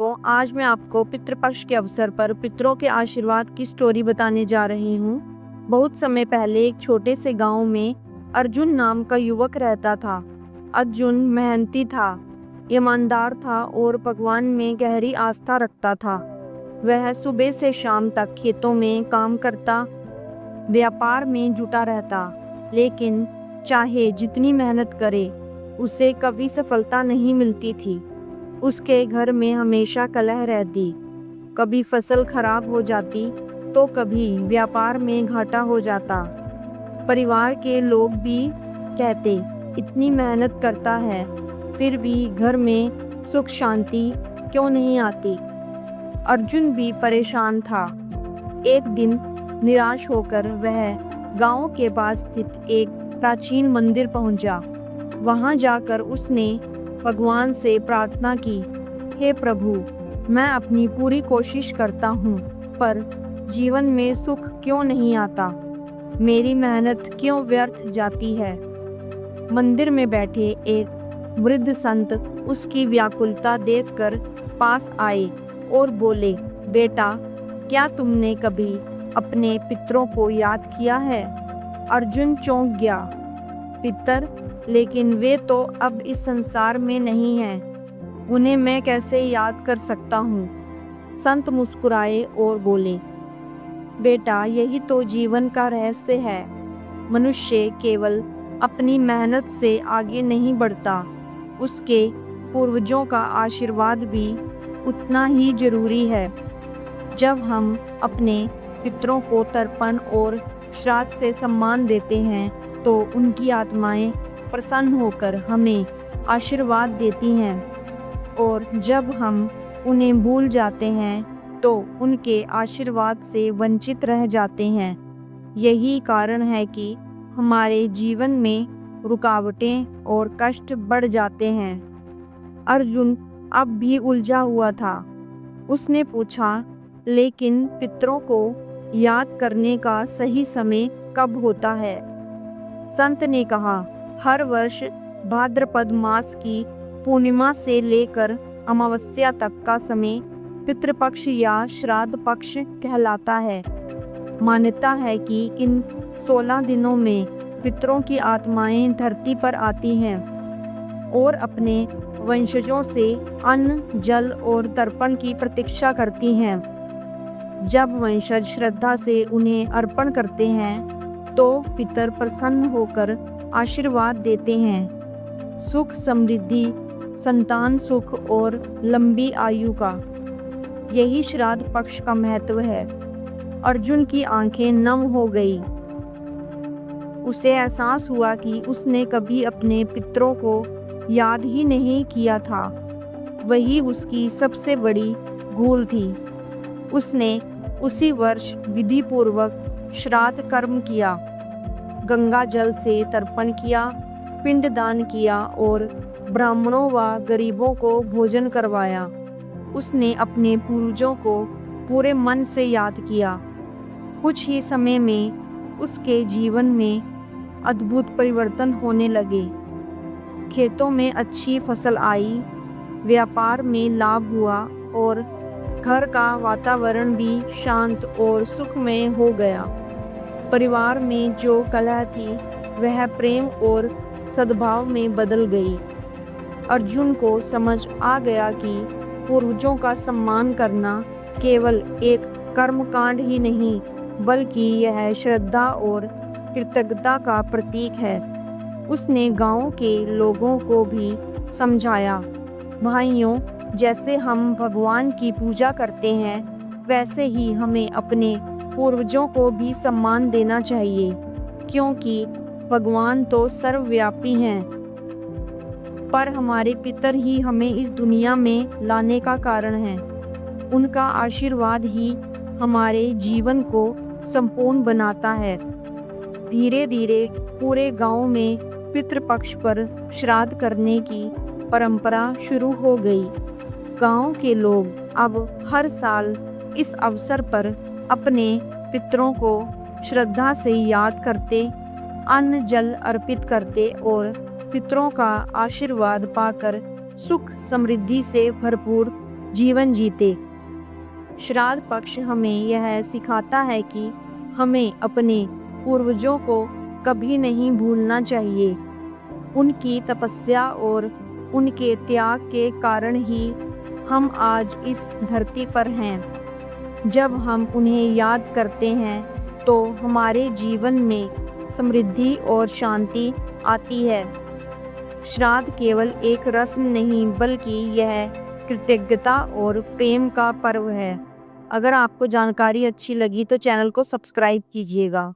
दोस्तों, आज मैं आपको पितृपक्ष के अवसर पर पितरों के आशीर्वाद की स्टोरी बताने जा रही हूँ। बहुत समय पहले एक छोटे से गांव में अर्जुन नाम का युवक रहता था। अर्जुन मेहनती था, ईमानदार था और भगवान में गहरी आस्था रखता था। वह सुबह से शाम तक खेतों में काम करता, व्यापार में जुटा रहता, लेकिन चाहे जितनी मेहनत करे, उसे कभी सफलता नहीं मिलती थी। उसके घर में हमेशा कलह रहती, कभी फसल खराब हो जाती तो कभी व्यापार में घाटा हो जाता। परिवार के लोग भी कहते, इतनी मेहनत करता है फिर भी घर में सुख शांति क्यों नहीं आती। अर्जुन भी परेशान था। एक दिन निराश होकर वह गांव के पास स्थित एक प्राचीन मंदिर पहुंचा। वहां जाकर उसने भगवान से प्रार्थना की, हे प्रभु, मैं अपनी पूरी कोशिश करता हूँ, पर जीवन में सुख क्यों नहीं आता। मेरी मेहनत क्यों व्यर्थ जाती है। मंदिर में बैठे एक वृद्ध संत उसकी व्याकुलता देखकर पास आए और बोले, बेटा, क्या तुमने कभी अपने पितरों को याद किया है। अर्जुन चौंक गया, पितर, लेकिन वे तो अब इस संसार में नहीं हैं, उन्हें मैं कैसे याद कर सकता हूँ। संत मुस्कुराए और बोले, बेटा, यही तो जीवन का रहस्य है। मनुष्य केवल अपनी मेहनत से आगे नहीं बढ़ता, उसके पूर्वजों का आशीर्वाद भी उतना ही जरूरी है। जब हम अपने पितरों को तर्पण और श्राद्ध से सम्मान देते हैं तो उनकी आत्माएं प्रसन्न होकर हमें आशीर्वाद देती हैं, और जब हम उन्हें भूल जाते हैं तो उनके आशीर्वाद से वंचित रह जाते हैं। यही कारण है कि हमारे जीवन में रुकावटें और कष्ट बढ़ जाते हैं। अर्जुन अब भी उलझा हुआ था। उसने पूछा, लेकिन पितरों को याद करने का सही समय कब होता है। संत ने कहा, हर वर्ष भाद्रपद मास की पूर्णिमा से लेकर अमावस्या तक का समय पितृपक्ष या श्राद्ध पक्ष कहलाता है। मान्यता है कि इन 16 दिनों में पितरों की आत्माएं धरती पर आती हैं और अपने वंशजों से अन्न, जल और तर्पण की प्रतीक्षा करती हैं। जब वंशज श्रद्धा से उन्हें अर्पण करते हैं तो पितर प्रसन्न होकर आशीर्वाद देते हैं, सुख समृद्धि, संतान सुख और लंबी आयु का। यही श्राद्ध पक्ष का महत्व है। अर्जुन की आंखें नम हो गई। उसे एहसास हुआ कि उसने कभी अपने पितरों को याद ही नहीं किया था। वही उसकी सबसे बड़ी भूल थी। उसने उसी वर्ष विधि पूर्वक श्राद्ध कर्म किया, गंगा जल से तर्पण किया, पिंडदान किया और ब्राह्मणों व गरीबों को भोजन करवाया। उसने अपने पूर्वजों को पूरे मन से याद किया। कुछ ही समय में उसके जीवन में अद्भुत परिवर्तन होने लगे। खेतों में अच्छी फसल आई, व्यापार में लाभ हुआ और घर का वातावरण भी शांत और सुखमय हो गया। परिवार में जो कलह थी वह प्रेम और सद्भाव में बदल गई। अर्जुन को समझ आ गया कि पूर्वजों का सम्मान करना केवल एक कर्मकांड ही नहीं, बल्कि यह श्रद्धा और कृतज्ञता का प्रतीक है। उसने गांव के लोगों को भी समझाया, भाइयों, जैसे हम भगवान की पूजा करते हैं वैसे ही हमें अपने पूर्वजों को भी सम्मान देना चाहिए, क्योंकि भगवान तो सर्वव्यापी हैं, पर हमारे पितर ही हमें इस दुनिया में लाने का कारण हैं। उनका आशीर्वाद ही हमारे जीवन को संपूर्ण बनाता है। धीरे धीरे पूरे गांव में पितृपक्ष पर श्राद्ध करने की परंपरा शुरू हो गई। गांव के लोग अब हर साल इस अवसर पर अपने पितरों को श्रद्धा से याद करते, अन्न जल अर्पित करते और पितरों का आशीर्वाद पाकर सुख समृद्धि से भरपूर जीवन जीते। श्राद्ध पक्ष हमें यह सिखाता है कि हमें अपने पूर्वजों को कभी नहीं भूलना चाहिए। उनकी तपस्या और उनके त्याग के कारण ही हम आज इस धरती पर हैं। जब हम उन्हें याद करते हैं तो हमारे जीवन में समृद्धि और शांति आती है। श्राद्ध केवल एक रस्म नहीं बल्कि यह कृतज्ञता और प्रेम का पर्व है। अगर आपको जानकारी अच्छी लगी तो चैनल को सब्सक्राइब कीजिएगा।